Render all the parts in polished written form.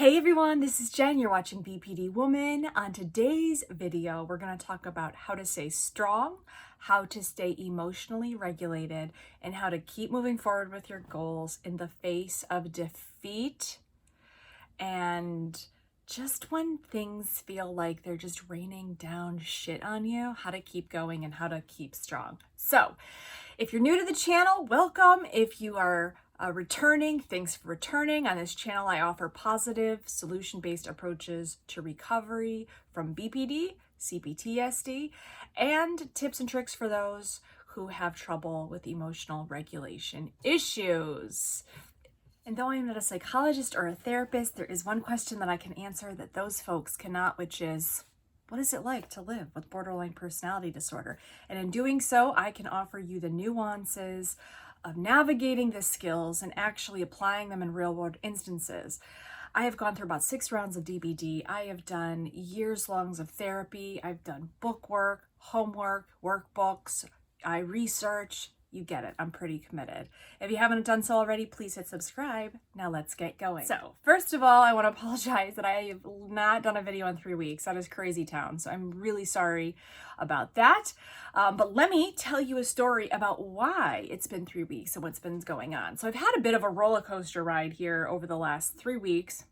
Hey everyone, this is Jen. You're watching BPD Woman. On today's video, we're going to talk about how to stay strong, how to stay emotionally regulated, and how to keep moving forward with your goals in the face of defeat and just when things feel like they're just raining down shit on you, how to keep going and how to keep strong. So, if you're new to the channel, welcome. If you are returning, thanks for returning. On this channel, I offer positive, solution-based approaches to recovery from BPD, CPTSD, and tips and tricks for those who have trouble with emotional regulation issues. And though I'm not a psychologist or a therapist, there is one question that I can answer that those folks cannot, which is, what is it like to live with borderline personality disorder? And in doing so, I can offer you the nuances of navigating the skills and actually applying them in real world instances. I have gone through about 6 rounds of DBD. I have done years longs of therapy. I've done book work, homework, workbooks. I research. You get it. I'm pretty committed. If you haven't done so already, please hit subscribe. Now let's get going. So first of all, I want to apologize that I have not done a video in 3 weeks. That is crazy town. So I'm really sorry about that. But let me tell you a story about why it's been 3 weeks and what's been going on. So I've had a bit of a roller coaster ride here over the last 3 weeks.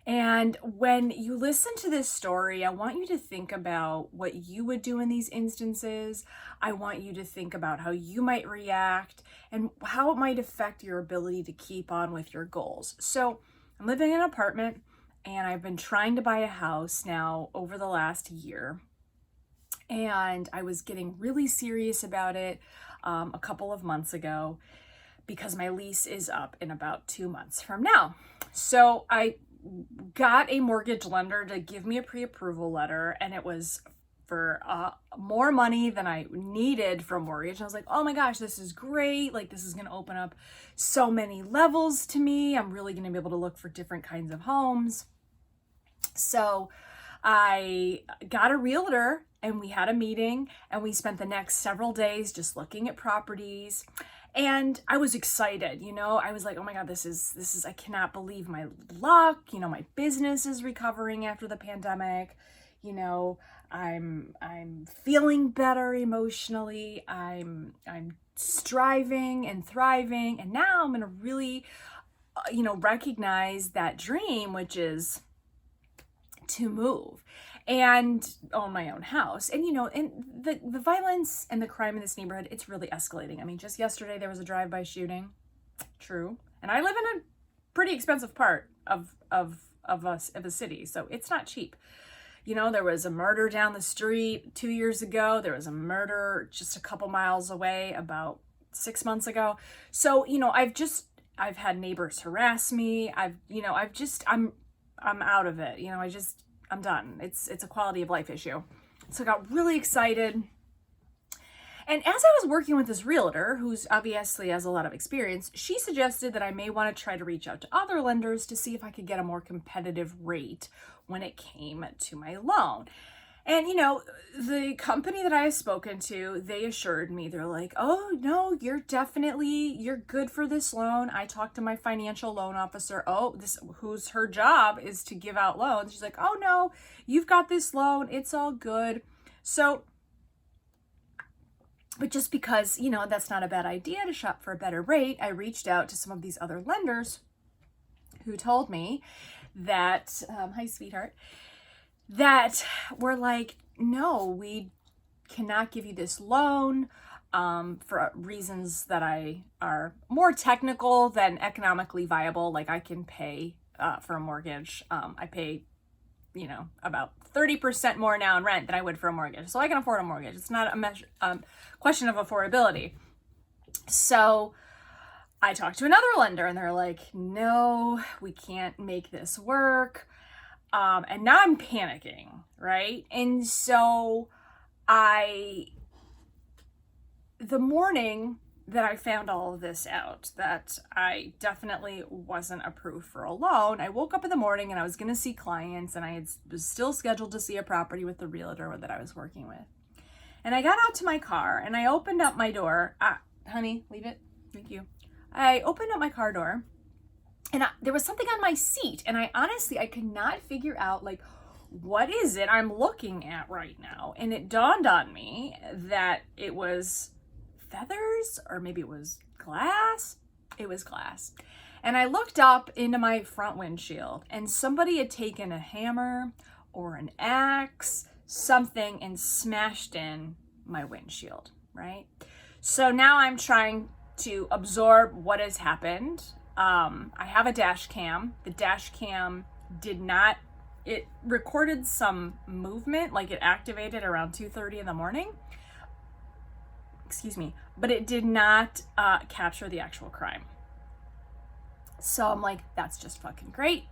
And when you listen to this story, I want you to think about what you would do in these instances. I want you to think about how you might react and how it might affect your ability to keep on with your goals. So I'm living in an apartment and I've been trying to buy a house now over the last year. And I was getting really serious about it a couple of months ago because my lease is up in about 2 months from now. So I got a mortgage lender to give me a pre-approval letter, and it was for more money than I needed for a mortgage. And I was like, oh my gosh, this is great. Like, this is going to open up so many levels to me. I'm really going to be able to look for different kinds of homes. So I got a realtor and we had a meeting and we spent the next several days just looking at properties. And I was excited, I was like, oh my God, this is, I cannot believe my luck. My business is recovering after the pandemic. I'm feeling better emotionally. I'm striving and thriving. And now I'm going to really, recognize that dream, which is to move and own my own house. And, and the violence and the crime in this neighborhood, it's really escalating. I mean, just yesterday there was a drive-by shooting. True. And I live in a pretty expensive part of a city, so it's not cheap. There was a murder down the street 2 years ago. There was a murder just a couple miles away about 6 months ago. So, I've had neighbors harass me. I'm out of it. I'm done. It's a quality of life issue. So I got really excited. And as I was working with this realtor, who's obviously has a lot of experience, she suggested that I may want to try to reach out to other lenders to see if I could get a more competitive rate when it came to my loan. And, the company that I have spoken to, they assured me, they're like, oh, no, you're good for this loan. I talked to my financial loan officer. Who's her job is to give out loans. She's like, oh, no, you've got this loan. It's all good. So, but just because, that's not a bad idea to shop for a better rate, I reached out to some of these other lenders who told me that, hi, sweetheart, that were like, no, we cannot give you this loan for reasons that are more technical than economically viable. Like, I can pay for a mortgage. I pay, about 30% more now in rent than I would for a mortgage. So I can afford a mortgage. It's not a question of affordability. So I talked to another lender and they're like, no, we can't make this work. And now I'm panicking, right? And so the morning that I found all of this out, that I definitely wasn't approved for a loan, I woke up in the morning and I was going to see clients, and was still scheduled to see a property with the realtor that I was working with. And I got out to my car and I opened up my door. Honey, leave it. Thank you. I opened up my car door And there was something on my seat, and I could not figure out, like, what is it I'm looking at right now? And it dawned on me that it was feathers, or maybe it was glass. It was glass. And I looked up into my front windshield, and somebody had taken a hammer or an axe, something, and smashed in my windshield, right? So now I'm trying to absorb what has happened. I have a dash cam. The dash cam it recorded some movement, like it activated around 2:30 in the morning. Excuse me, but it did not capture the actual crime. So I'm like, that's just fucking great.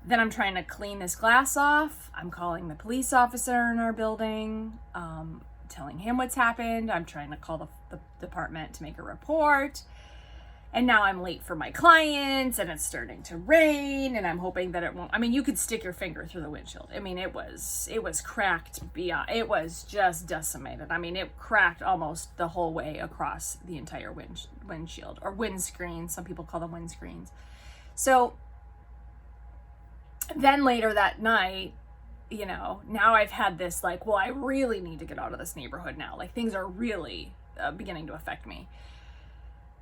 Then I'm trying to clean this glass off. I'm calling the police officer in our building, telling him what's happened. I'm trying to call the department to make a report. And now I'm late for my clients, and it's starting to rain, and I'm hoping that it won't. I mean, you could stick your finger through the windshield. I mean, it was cracked beyond, it was just decimated. I mean, it cracked almost the whole way across the entire windshield, or windscreen. Some people call them windscreens. So then later that night, now I've had this, like, well, I really need to get out of this neighborhood now. Like, things are really beginning to affect me.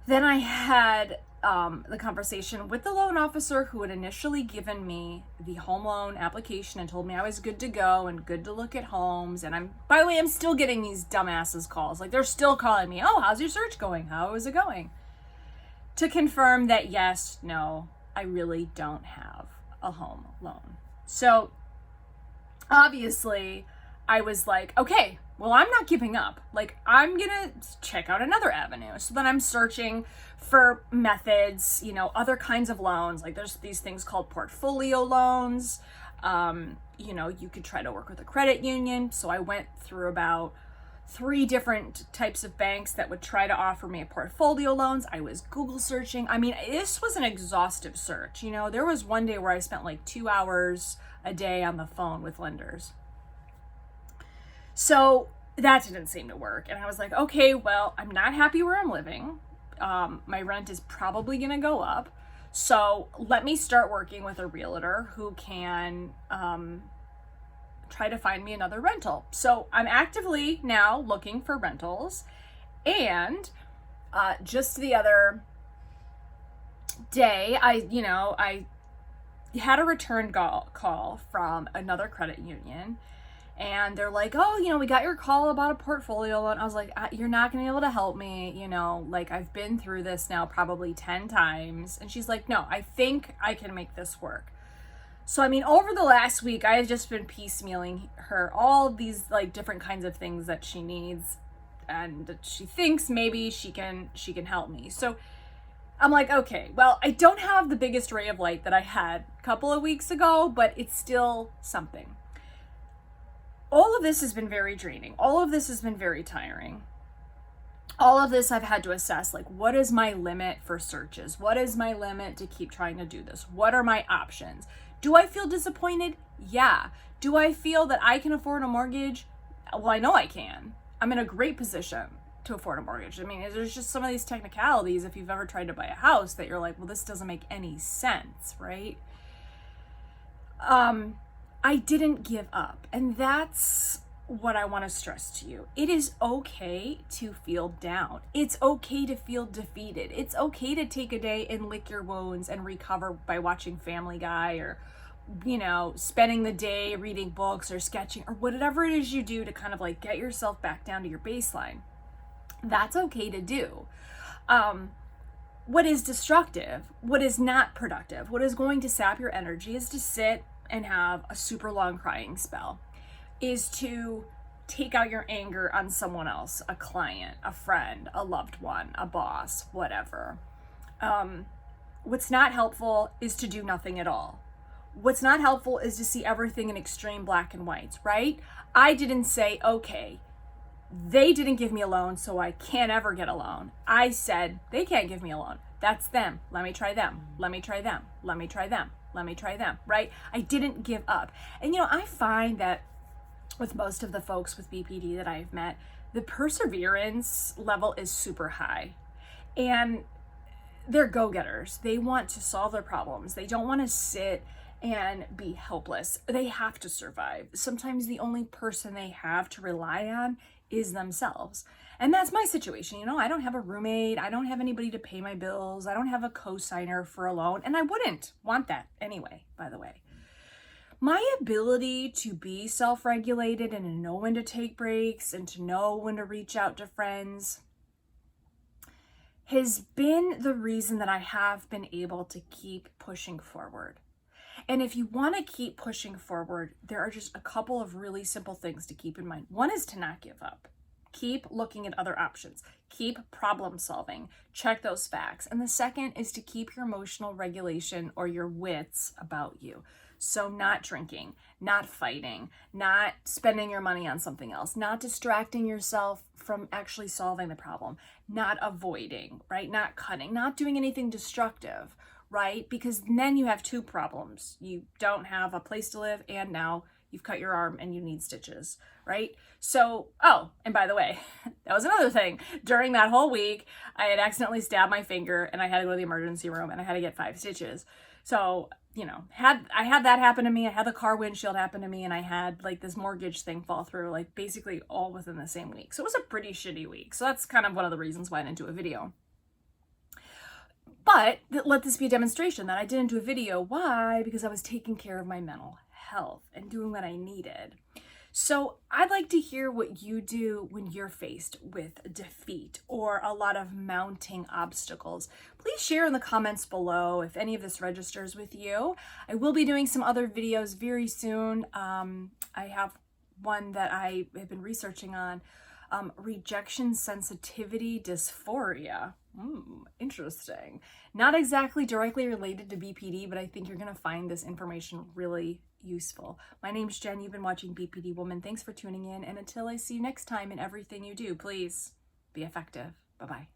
Then I had the conversation with the loan officer who had initially given me the home loan application and told me I was good to go and good to look at homes. And by the way, I'm still getting these dumbasses calls. Like, they're still calling me, oh, how's your search going? How is it going? To confirm that, yes, no, I really don't have a home loan. So obviously I was like, okay, well, I'm not giving up. Like, I'm gonna check out another avenue. So then I'm searching for methods, other kinds of loans. Like, there's these things called portfolio loans. You could try to work with a credit union. So I went through about 3 different types of banks that would try to offer me a portfolio loans. I was Google searching. I mean, this was an exhaustive search. There was one day where I spent like 2 hours a day on the phone with lenders. So that didn't seem to work. And I was like, okay, well, I'm not happy where I'm living. My rent is probably going to go up. So let me start working with a realtor who can try to find me another rental. So I'm actively now looking for rentals. And just the other day, I had a return call from another credit union. And they're like, oh, we got your call about a portfolio loan. I was like, you're not going to be able to help me. Like, I've been through this now probably 10 times. And she's like, no, I think I can make this work. So, I mean, over the last week, I have just been piecemealing her all these, like, different kinds of things that she needs. And she thinks maybe she can help me. So I'm like, okay, well, I don't have the biggest ray of light that I had a couple of weeks ago, but it's still something. All of this has been very draining. All of this has been very tiring. All of this I've had to assess, like, what is my limit for searches? What is my limit to keep trying to do this? What are my options? Do I feel disappointed? Yeah. Do I feel that I can afford a mortgage? Well, I know I can. I'm in a great position to afford a mortgage. I mean, there's just some of these technicalities, if you've ever tried to buy a house, that you're like, well, this doesn't make any sense, right? I didn't give up. And that's what I want to stress to you. It is okay to feel down. It's okay to feel defeated. It's okay to take a day and lick your wounds and recover by watching Family Guy, or, spending the day reading books or sketching or whatever it is you do to kind of like get yourself back down to your baseline. That's okay to do. What is destructive, what is not productive, what is going to sap your energy is to sit and have a super long crying spell, is to take out your anger on someone else, a client, a friend, a loved one, a boss, whatever. What's not helpful is to do nothing at all. What's not helpful is to see everything in extreme black and whites, right? I didn't say, okay, they didn't give me a loan, so I can't ever get a loan. I said, they can't give me a loan. That's them. Let me try them. Let me try them. Let me try them. Let me try them, right? I didn't give up. And, I find that with most of the folks with BPD that I've met, the perseverance level is super high. And they're go-getters. They want to solve their problems. They don't want to sit and be helpless. They have to survive. Sometimes the only person they have to rely on is themselves. And that's my situation. You know, I don't have a roommate. I don't have anybody to pay my bills. I don't have a co-signer for a loan. And I wouldn't want that anyway, by the way. My ability to be self-regulated and to know when to take breaks and to know when to reach out to friends has been the reason that I have been able to keep pushing forward. And if you want to keep pushing forward, there are just a couple of really simple things to keep in mind. One is to not give up. Keep looking at other options. Keep problem solving. Check those facts. And the second is to keep your emotional regulation or your wits about you. So not drinking, not fighting, not spending your money on something else, not distracting yourself from actually solving the problem, not avoiding, right? Not cutting, not doing anything destructive, right? Because then you have two problems. You don't have a place to live, and now you've cut your arm and you need stitches, right? So, oh, and by the way, that was another thing. During that whole week, I had accidentally stabbed my finger and I had to go to the emergency room and I had to get 5 stitches. So, you know, I had that happen to me. I had the car windshield happen to me, and I had like this mortgage thing fall through, like basically all within the same week. So it was a pretty shitty week. So that's kind of one of the reasons why I didn't do a video. But let this be a demonstration that I didn't do a video. Why? Because I was taking care of my mental health and doing what I needed. So I'd like to hear what you do when you're faced with defeat or a lot of mounting obstacles. Please share in the comments below if any of this registers with you. I will be doing some other videos very soon. I have one that I have been researching on, rejection sensitivity dysphoria. Interesting. Not exactly directly related to BPD, but I think you're going to find this information really useful. My name's Jen. You've been watching BPD Woman. Thanks for tuning in. And until I see you next time in everything you do, please be effective. Bye-bye.